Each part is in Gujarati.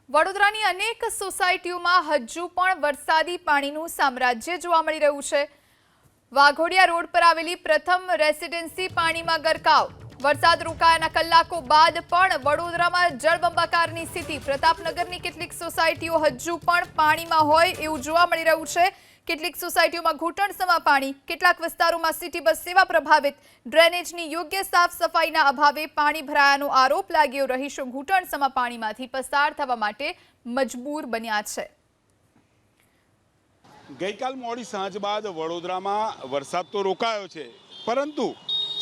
વડોદરાની અનેક સોસાયટીઓમાં હજુ પણ વરસાદી પાણીનું સામ્રાજ્ય જોવા મળી રહ્યું છે। વાઘોડિયા રોડ પર આવેલી પ્રથમ રેસિડેન્સી પાણીમાં ગરકાવ। વરસાદ રોકાયાના કલાકો બાદ પણ વડોદરામાં જળબંબાકારની સ્થિતિ। પ્રતાપનગરની કેટલીક સોસાયટીઓ હજુ પણ પાણીમાં હોય એવું જોવા મળી રહ્યું છે। કેટલીક સોસાયટીઓમાં ઘૂંટણસમા પાણી, કેટલાક વિસ્તારોમાં સિટી બસ સેવા પ્રભાવિત। ડ્રેનેજની યોગ્ય સાફ સફાઈના અભાવે પાણી ભરાયાનો આરોપ લાગ્યો। રહીશો ઘૂંટણસમા પાણીમાંથી પસાર થવા માટે મજબૂર બન્યા છે। ગઈકાલ મોડી સાંજ બાદ વડોદરામાં વરસાદ તો રોકાયો છે, પરંતુ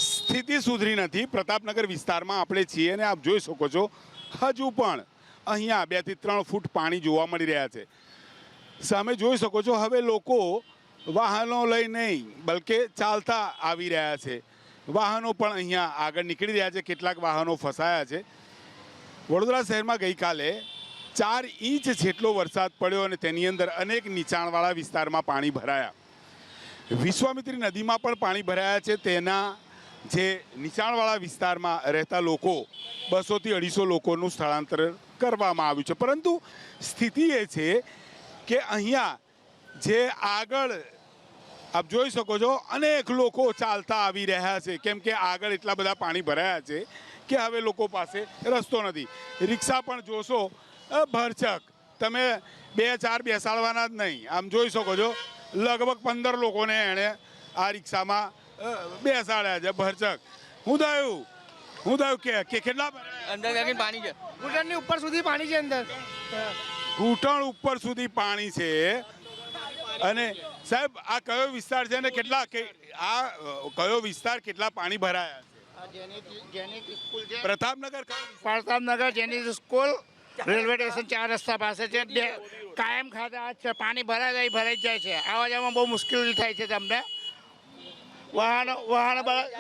સ્થિતિ સુધરી નથી। પ્રતાપનગર વિસ્તારમાં આપણે છીએ અને આપ જોઈ શકો છો હજુ પણ અહીંયા 2 થી 3 ફૂટ પાણી જોવા મળી રહ્યા છે। સામે જોઈ શકો છો હવે લોકો વાહનો લઈ નહીં બલકે ચાલતા આવી રહ્યા છે। વાહનો પણ અહીંયા આગળ નીકળી રહ્યા છે, કેટલાક વાહનો ફસાયા છે। વડોદરા શહેરમાં ગઈકાલે 4 ઇંચ જેટલો વરસાદ પડ્યો અને તેની અંદર અનેક નીચાણવાળા વિસ્તારમાં પાણી ભરાયા। વિશ્વામિત્રી નદીમાં પણ પાણી ભરાયા છે। તેના જે નીચાણવાળા વિસ્તારમાં રહેતા લોકો 200 થી 250 લોકોનું સ્થળાંતર કરવામાં આવ્યું છે, પરંતુ સ્થિતિ એ છે કે અહીંયા જે આગળ આપ જોઈ શકો છો અનેક લોકો ચાલતા આવી રહ્યા છે, કેમ કે આગળ એટલા બધા પાણી ભરાયા છે કે હવે લોકો પાસે રસ્તો નથી। રિક્ષા પણ જોશો ભરચક, તમે 2-4 બેસાડવાના જ નહીં। આમ જોઈ શકો છો લગભગ 15 લોકોને એણે આ રિક્ષામાં બેસાડ્યા છે ભરચક। હું થયું કે કેટલા અંદર પાણી છે, ઘૂંટણની ઉપર સુધી પાણી છે, અંદર ઘૂંટણ ઉપર સુધી પાણી છે। અને સાહેબ આ કયો વિસ્તાર છે ને કેટલા આ કયો વિસ્તાર કેટલા પાણી ભરાયા છે? પ્રતાપનગર જેની સ્કૂલ રેલવે સ્ટેશન 4 રસ્તા પાસે છે। કાયમ ખાતે છે, પાણી ભરાઈ જાય છે। આવવા જવામાં બહુ મુશ્કેલી થાય છે તમને। વાહનો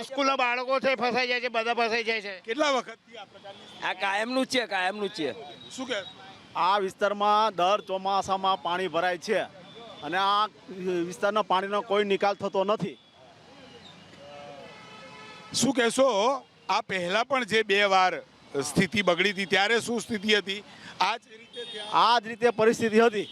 સ્કૂલના બાળકો છે ફસાઈ જાય છે, બધા ફસાઈ જાય છે। કેટલા વખતથી આ પ્રકારની આ કાયમનું જ છે। શું કહે આ વિસ્તારમાં દર ચોમાસામાં પાણી ભરાય છે અને આ વિસ્તારના પાણીનો કોઈ નિકાલ થતો નથી। શું કહેશો? આ પહેલા પણ જે 2 વાર સ્થિતિ બગડી હતી ત્યારે શું સ્થિતિ હતી? આ જ રીતે પરિસ્થિતિ હતી।